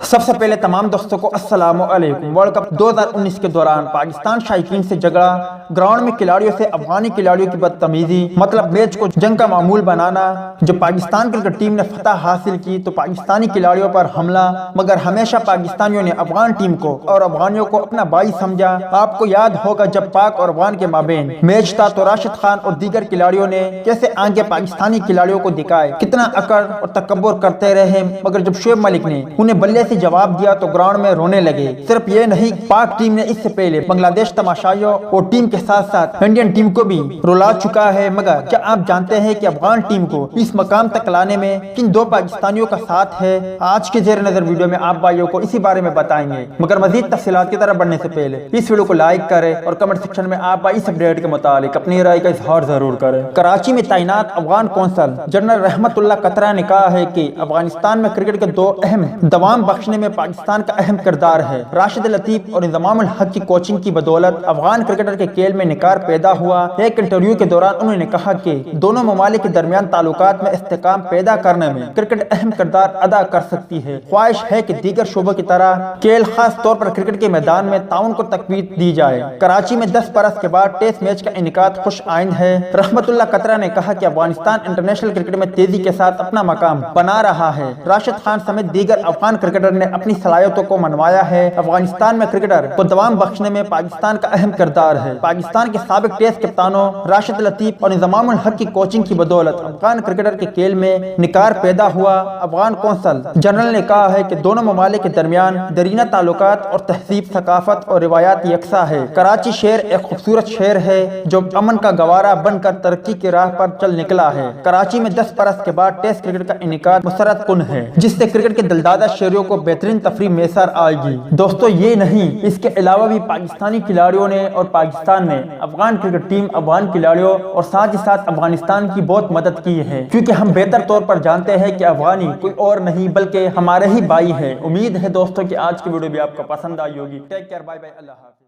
سب سے پہلے تمام دوستوں کو السلام علیکم۔ ورلڈ کپ 2019 کے دوران پاکستان شائقین سے جھگڑا، گراؤنڈ میں کھلاڑیوں سے افغانی کھلاڑیوں کی بدتمیزی، مطلب میچ کو جنگ کا معمول بنانا۔ جب پاکستان کرکٹ ٹیم نے فتح حاصل کی تو پاکستانی کھلاڑیوں پر حملہ، مگر ہمیشہ پاکستانیوں نے افغان ٹیم کو اور افغانیوں کو اپنا بھائی سمجھا۔ آپ کو یاد ہوگا جب پاک اور افغان کے مابین میچ تھا تو راشد خان اور دیگر کھلاڑیوں نے کیسے آگے پاکستانی کھلاڑیوں کو دکھائے، کتنا اکڑ اور تکبر کرتے رہے، مگر جب شعیب ملک نے انہیں بلے سے جواب دیا تو گراؤنڈ میں رونے لگے۔ صرف یہ نہیں، پاک ٹیم نے اس سے پہلے بنگلہ دیش تماشائیوں اور ٹیم کے ساتھ ساتھ انڈین ٹیم کو بھی رلا چکا ہے۔ مگر کیا آپ جانتے ہیں کہ افغان ٹیم کو اس مقام تک لانے میں کن دو پاکستانیوں کا ساتھ ہے؟ آج کے زیر نظر ویڈیو میں آپ بھائیوں کو اسی بارے میں بتائیں گے، مگر مزید تفصیلات کی طرف بڑھنے سے پہلے اس ویڈیو کو لائک کریں اور کمنٹ سیکشن میں آپ اس اپڈیٹ کے متعلق اپنی رائے کا اظہار ضرور کریں۔ کراچی میں تعینات افغان قونصل جنرل رحمت اللہ قطرہ نے کہا ہے کہ افغانستان میں کرکٹ کے دو اہم دوام بخشنے میں پاکستان کا اہم کردار ہے۔ راشد لطیف اور انضمام الحق کی کوچنگ کی بدولت افغان کرکٹر کے کھیل میں نکھار پیدا ہوا۔ ایک انٹرویو کے دوران انہوں نے کہا کہ دونوں ممالک کے درمیان تعلقات میں استحکام پیدا کرنے میں کرکٹ اہم کردار ادا کر سکتی ہے۔ خواہش ہے کہ دیگر شعبوں کی طرح کھیل، خاص طور پر کرکٹ کے میدان میں تعاون کو تقویت دی جائے۔ کراچی میں 10 برس کے بعد ٹیسٹ میچ کا انعقاد خوش آئند ہے۔ رحمت اللہ قطرہ نے کہا کہ افغانستان انٹرنیشنل کرکٹ میں تیزی کے ساتھ اپنا مقام بنا رہا ہے۔ راشد خان سمیت دیگر افغان کرکٹر نے اپنی صلاحیتوں کو منوایا ہے۔ افغانستان میں کرکٹر کو دوام بخشنے میں پاکستان کا اہم کردار ہے۔ پاکستان کے سابق ٹیسٹ کپتانوں راشد لطیف اور انضمام الحق کی کوچنگ کی بدولت افغان کرکٹر کے کھیل میں نکھار پیدا ہوا۔ افغان قونصل جنرل نے کہا ہے کہ دونوں ممالک کے درمیان دیرینہ تعلقات اور تہذیب، ثقافت اور روایات یکساں ہے۔ کراچی شہر ایک خوبصورت شہر ہے جو امن کا گوارا بن کر ترقی کی راہ پر چل نکلا ہے۔ کراچی میں 10 برس کے بعد ٹیسٹ کرکٹ کا انعقاد مسرت کن ہے، جس سے کرکٹ کے دلدادہ شہریوں کو بہترین تفریح میسر آئے گی۔ دوستو یہ نہیں، اس کے علاوہ بھی پاکستانی کھلاڑیوں نے اور پاکستان نے افغان کرکٹ ٹیم، افغان کھلاڑیوں اور ساتھ ہی ساتھ افغانستان کی بہت مدد کی ہے، کیونکہ ہم بہتر طور پر جانتے ہیں کہ افغانی کوئی اور نہیں بلکہ ہمارے ہی بھائی ہیں۔ امید ہے دوستو کہ آج کی ویڈیو بھی آپ کو پسند آئی ہوگی۔ ٹیک کیئر، بائے بائے، اللہ حافظ۔